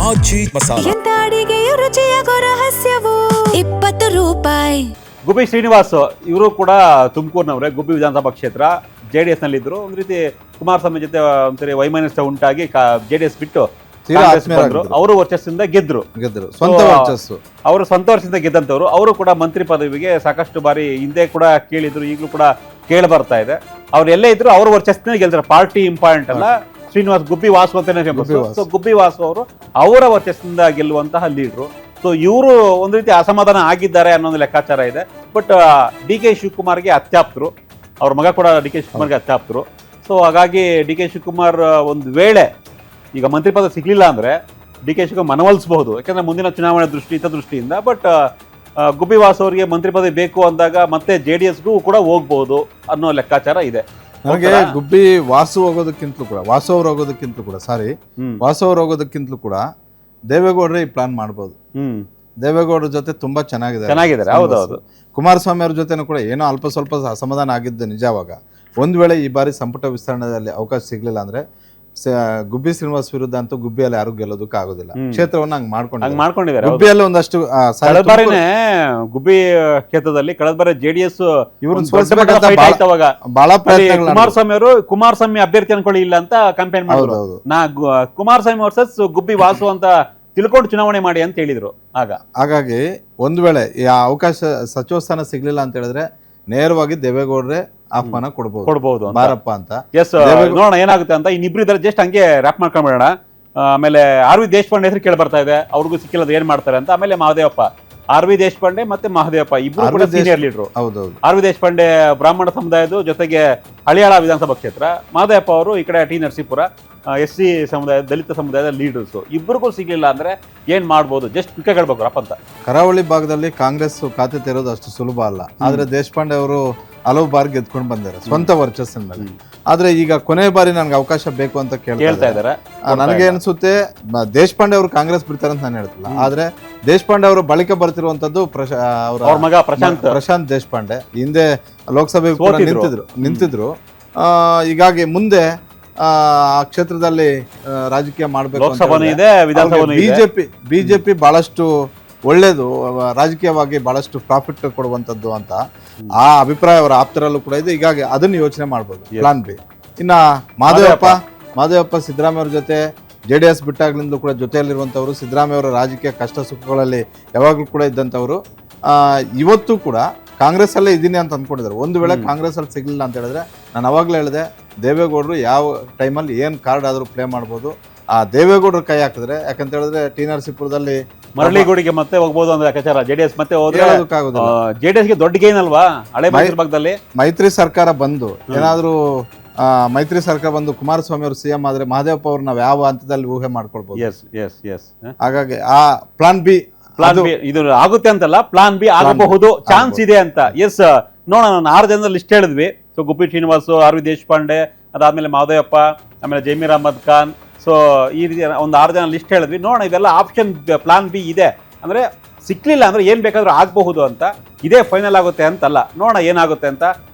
ಆಜಿ ಮಸಾಲ. ಎಂತ ಅಡಿಗೆಯ ರುಚಿಯಾಗೋ ರಹಸ್ಯವು 20 ರೂಪಾಯಿ. ಗುಬ್ಬಿ ಶ್ರೀನಿವಾಸ್ ಇವರು ಕೂಡ ತುಮಕೂರಿನವರೇ. ಗುಬ್ಬಿ ವಿಧಾನಸಭಾ ಕ್ಷೇತ್ರ JDS ನಲ್ಲಿದ್ದರು. ಒಂದು ರೀತಿ ಕುಮಾರಸ್ವಾಮಿ ಜೊತೆ ಒಂದ್ಸರಿ ವೈಮನಸ್ಯ ಉಂಟಾಗಿ JDS ಬಿಟ್ಟು ಅವರು ವರ್ಚಸ್ಸಿಂದ ಗೆದ್ರು. ಸ್ವಂತ ವರ್ಚಸ್ಸು, ಅವರು ಸ್ವಂತ ವರ್ಷದಿಂದ ಗೆದ್ದಂಥವ್ರು. ಅವರು ಕೂಡ ಮಂತ್ರಿ ಪದವಿಗೆ ಸಾಕಷ್ಟು ಬಾರಿ ಹಿಂದೆ ಕೂಡ ಕೇಳಿದ್ರು, ಈಗಲೂ ಕೂಡ ಕೇಳಿ ಬರ್ತಾ ಇದೆ. ಅವ್ರು ಎಲ್ಲೇ ಇದ್ರು ಅವ್ರ ವರ್ಚಸ್ಸಿನ ಗೆಲ್ತಾರೆ. ಪಾರ್ಟಿ ಇಂಪಾರ್ಟೆಂಟ್ ಅಲ್ಲ, ಶ್ರೀನಿವಾಸ್ ಗುಬ್ಬಿ ವಾಸು ಅಂತಾನೆ ಫೇಮಸ್. ಸೊ ಗುಬ್ಬಿ ವಾಸು ಅವರು ಅವರ ವರ್ಚಸ್ಸಿಂದ ಗೆಲ್ಲುವಂತಹ ಲೀಡ್ರು. ಸೊ ಇವರು ಒಂದು ರೀತಿ ಅಸಮಾಧಾನ ಆಗಿದ್ದಾರೆ ಅನ್ನೋ ಒಂದು ಲೆಕ್ಕಾಚಾರ ಇದೆ. ಬಟ್ DK ಶಿವಕುಮಾರ್ಗೆ ಅತ್ಯಾಪ್ತರು, ಅವ್ರ ಮಗ ಕೂಡ DK ಶಿವಕುಮಾರ್ಗೆ ಅತ್ಯಾಪ್ತರು. ಸೊ ಹಾಗಾಗಿ DK ಶಿವಕುಮಾರ್ ಒಂದು ವೇಳೆ ಈಗ ಮಂತ್ರಿ ಪದ ಸಿಗ್ಲಿಲ್ಲ ಅಂದ್ರೆ DK ಶಿವಕುಮಾರ್ ಮನವೊಲಿಸಬಹುದು, ಯಾಕಂದ್ರೆ ಮುಂದಿನ ಚುನಾವಣೆ ದೃಷ್ಟಿಯಿಂದ. ಬಟ್ ಗುಬ್ಬಿ ವಾಸು ಅವರಿಗೆ ಮಂತ್ರಿ ಪದವಿ ಬೇಕು ಅಂದಾಗ ಮತ್ತೆ JDSಗೂ ಕೂಡ ಹೋಗ್ಬಹುದು ಅನ್ನೋ ಲೆಕ್ಕಾಚಾರ ಇದೆ. ನನಗೆ ಗುಬ್ಬಿ ವಾಸು ಹೋಗೋದಕ್ಕಿಂತಲೂ ಕೂಡ ವಾಸು ಅವ್ರು ಹೋಗೋದಕ್ಕಿಂತಲೂ ಕೂಡ ದೇವೇಗೌಡರೇ ಈ ಪ್ಲಾನ್ ಮಾಡ್ಬೋದು. ದೇವೇಗೌಡರ ಜೊತೆ ತುಂಬಾ ಚೆನ್ನಾಗಿದ್ದಾರೆ. ಹೌದೌದು. ಕುಮಾರಸ್ವಾಮಿ ಅವ್ರ ಜೊತೆನೂ ಕೂಡ ಏನೋ ಅಲ್ಪ ಸ್ವಲ್ಪ ಅಸಮಾಧಾನ ಆಗಿದ್ದು ನಿಜವಾಗ. ಒಂದ್ ವೇಳೆ ಈ ಬಾರಿ ಸಂಪುಟ ವಿಸ್ತರಣೆಯಲ್ಲಿ ಅವಕಾಶ ಸಿಗ್ಲಿಲ್ಲ ಅಂದ್ರೆ ಗುಬ್ಬಿ ಶ್ರೀನಿವಾಸ್ ವಿರುದ್ಧ ಅಂತೂ ಗುಬ್ಬಿಯಲ್ಲಿ ಯಾರು ಗೆಲ್ಲೋದಕ್ಕೆ ಆಗೋದಿಲ್ಲ. ಕ್ಷೇತ್ರವನ್ನ ಹಂಗ್ ಮಾಡ್ಕೊಂಡಿದ್ದಾರೆ. ಗುಬ್ಬಿಯಲ್ಲಿ ಒಂದಷ್ಟು ಗುಬ್ಬಿ ಕ್ಷೇತ್ರದಲ್ಲಿ ಕಳೆದ ಬಾರಿ JDS ಬಹಳ ಪ್ರಯತ್ನಗಳು ಕುಮಾರಸ್ವಾಮಿ ಅಭ್ಯರ್ಥಿ ಅನ್ಕೊಳ್ಳಿ ಇಲ್ಲ ಅಂತ ಕಂಪೇನ್ ಮಾಡಿದ್ರು. ಕುಮಾರಸ್ವಾಮಿ ವರ್ಸಸ್ ಗುಬ್ಬಿ ವಾಸು ಅಂತ ತಿಳ್ಕೊಂಡು ಚುನಾವಣೆ ಮಾಡಿ ಅಂತ ಹೇಳಿದ್ರು. ಹಾಗಾಗಿ ಒಂದ್ ವೇಳೆ ಈ ಅವಕಾಶ ಸಚಿವ ಸ್ಥಾನ ಸಿಗ್ಲಿಲ್ಲ ಅಂತ ಹೇಳಿದ್ರೆ ನೇರವಾಗಿ ದೇವೇಗೌಡರೇ ಆಹ್ವಾನ ಕೊಡ್ಬಹುದು ಬಾರಪ್ಪ ಅಂತ. ಎಸ್, ನೋಡೋಣ ಏನಾಗುತ್ತೆ ಅಂತ. ಇನ್ನಿಬ್ರು ಇದ್ದಾರೆ, ಜಸ್ಟ್ ಹಂಗೆ ರ್ಯಾಪ್ ಮಾಡ್ಕೊಂಡ್ಬೇಡ. ಆಮೇಲೆ RV ದೇಶಪಾಂಡೆ ಹೆಸರು ಕೇಳಿ ಬರ್ತಾ ಇದೆ, ಅವ್ರಿಗೂ ಸಿಕ್ಕಿಲ್ಲದ ಏನ್ ಮಾಡ್ತಾರೆ ಅಂತ. ಆಮೇಲೆ ಮಹದೇವಪ್ಪ, RV ದೇಶಪಾಂಡೆ ಮತ್ತೆ ಮಹದೇವಪ್ಪ ಇಬ್ರು ಕೂಡ ಸೀನಿಯರ್ ಲೀಡರ್. RV ದೇಶಪಾಂಡೆ ಬ್ರಾಹ್ಮಣ ಸಮುದಾಯದ ಜೊತೆಗೆ ಹಳಿಯಾಳ ವಿಧಾನಸಭಾ ಕ್ಷೇತ್ರ, ಮಹದೇವಪ್ಪ ಅವರು ಈ ಕಡೆ T ನರಸೀಪುರ SC ಸಮುದಾಯ ದಲಿತ ಸಮುದಾಯದ ಲೀಡರ್ಸ್. ಇಬ್ಬರಿಗೂ ಸಿಗ್ಲಿಲ್ಲ ಅಂದ್ರೆ ಏನ್ ಮಾಡ್ಬೋದು, ಜಸ್ಟ್ ಕ್ವಿಕ್ ಹೇಳ್ಬೇಕು ರಪ್ಪ ಅಂತ. ಕರಾವಳಿ ಭಾಗದಲ್ಲಿ ಕಾಂಗ್ರೆಸ್ ಖಾತೆ ತೆರೆಯೋದು ಅಷ್ಟು ಸುಲಭ ಅಲ್ಲ. ಆದ್ರೆ ದೇಶಪಾಂಡೆ ಅವರು ಹಲವು ಬಾರಿ ಗೆದ್ಕೊಂಡು ಬಂದಿದ್ದಾರೆ ಸ್ವಂತ ವರ್ಚಸ್ಸಿನ ಮೇಲೆ. ಆದ್ರೆ ಈಗ ಕೊನೆ ಬಾರಿ ನನ್ಗೆ ಅವಕಾಶ ಬೇಕು ಅಂತ ಕೇಳ್ತಾ ಇದ್ದಾರೆ. ನನಗೆ ಅನ್ಸುತ್ತೆ ದೇಶಪಾಂಡೆ ಅವರು ಕಾಂಗ್ರೆಸ್ ಬಿಡ್ತಾರೆ ಅಂತ ನಾನು ಹೇಳ್ತಿಲ್ಲ. ಆದ್ರೆ ದೇಶಪಾಂಡೆ ಅವರು ಬಳಿಕ ಬರ್ತಿರುವಂತದ್ದು ಅವ್ರ ಮಗ ಪ್ರಶಾಂತ್ ದೇಶಪಾಂಡೆ ಹಿಂದೆ ಲೋಕಸಭೆ ನಿಂತಿದ್ರು. ಹೀಗಾಗಿ ಮುಂದೆ ಆ ಕ್ಷೇತ್ರದಲ್ಲಿ ರಾಜಕೀಯ ಮಾಡಬೇಕು. ಬಿಜೆಪಿ ಬಹಳಷ್ಟು ಒಳ್ಳೇದು, ರಾಜಕೀಯವಾಗಿ ಬಹಳಷ್ಟು ಪ್ರಾಫಿಟ್ ಕೊಡುವಂತದ್ದು ಅಂತ ಆ ಅಭಿಪ್ರಾಯ ಅವರ ಆಪ್ತರಲ್ಲೂ ಕೂಡ ಇದೆ. ಹೀಗಾಗಿ ಅದನ್ನು ಯೋಚನೆ ಮಾಡ್ಬೋದು, ಪ್ಲಾನ್ ಬಿ. ಇನ್ನ ಮಾದೇವಪ್ಪ ಸಿದ್ದರಾಮಯ್ಯ ಅವ್ರ ಜೊತೆ JDS ಬಿಟ್ಟಾಗ್ಲಿಂದ ಕೂಡ ಜೊತೆಯಲ್ಲಿರುವಂತವ್ರು, ಸಿದ್ದರಾಮಯ್ಯ ಅವರ ರಾಜಕೀಯ ಕಷ್ಟ ಸುಖಗಳಲ್ಲಿ ಯಾವಾಗ್ಲೂ ಕೂಡ ಇದ್ದಂಥವ್ರು. ಇವತ್ತು ಕೂಡ ಕಾಂಗ್ರೆಸ್ ಅಲ್ಲೇ ಇದೀನಿ ಅಂತ ಅಂದ್ಕೊಂಡಿದ್ದಾರೆ. ಒಂದು ವೇಳೆ ಕಾಂಗ್ರೆಸ್ ಅಲ್ಲಿ ಸಿಗ್ಲಿಲ್ಲ ಅಂತ ಹೇಳಿದ್ರೆ ನಾನು ಅವಾಗಲೇ ಹೇಳಿದೆ, ದೇವೇಗೌಡರು ಯಾವ ಟೈಮಲ್ಲಿ ಏನು ಕಾರ್ಡ್ ಆದರೂ ಪ್ಲೇ ಮಾಡ್ಬೋದು. ಆ ದೇವೇಗೌಡರು ಕೈ ಹಾಕಿದ್ರೆ, ಯಾಕಂತ ಹೇಳಿದ್ರೆ T ನರಸೀಪುರದಲ್ಲಿ ಮರಳಿಗೂಡಿಗೆ ಮತ್ತೆ ಹೋಗ್ಬೋದು ಅಂದ್ರೆ ಲೆಕ್ಕಾಚಾರ. JDS ಮತ್ತೆ ಹೋದ್ರೆ JDS ಗೆ ದೊಡ್ಡ ಗೇನ್ ಅಲ್ವಾ ಹಳೆ ಭಾಗದಲ್ಲಿ. ಮೈತ್ರಿ ಸರ್ಕಾರ ಬಂದು ಏನಾದ್ರೂ ಕುಮಾರಸ್ವಾಮಿ ಅವರು CM ಆದ್ರೆ ಮಹದೇವಪ್ಪ ಅವ್ರು ನಾವು ಯಾವ ಹಂತದಲ್ಲಿ ಊಹೆ ಮಾಡ್ಕೊಳ್ಬಹುದು. ಹಾಗಾಗಿ ಆ ಪ್ಲಾನ್ ಬಿ ಇದು ಆಗುತ್ತೆ ಅಂತಲ್ಲ, ಪ್ಲಾನ್ ಬಿ ಆಗಬಹುದು, ಚಾನ್ಸ್ ಇದೆ ಅಂತ. ಎಸ್, ನೋಡೋಣ. ನಾನು 6 ಜನದ ಲಿಸ್ಟ್ ಹೇಳಿದ್ವಿ. ಸೊ ಗುಬ್ಬಿ ಶ್ರೀನಿವಾಸ್, RV ದೇಶಪಾಂಡೆ, ಅದಾದ್ಮೇಲೆ ಮಹದೇವಪ್ಪ, ಆಮೇಲೆ ಜಮೀರ್ ಅಹಮದ್ ಖಾನ್. ಸೊ ಈ ರೀತಿ ಒಂದು 6 ಜನ ಲಿಸ್ಟ್ ಹೇಳಿದ್ವಿ. ನೋಡೋಣ, ಇದೆಲ್ಲ ಆಪ್ಷನ್ ಪ್ಲಾನ್ ಬಿ ಇದೆ. ಅಂದ್ರೆ ಸಿಕ್ಲಿಲ್ಲ ಅಂದ್ರೆ ಏನ್ ಬೇಕಾದ್ರೂ ಆಗಬಹುದು ಅಂತ. ಇದೇ ಫೈನಲ್ ಆಗುತ್ತೆ ಅಂತಲ್ಲ, ನೋಡೋಣ ಏನಾಗುತ್ತೆ ಅಂತ.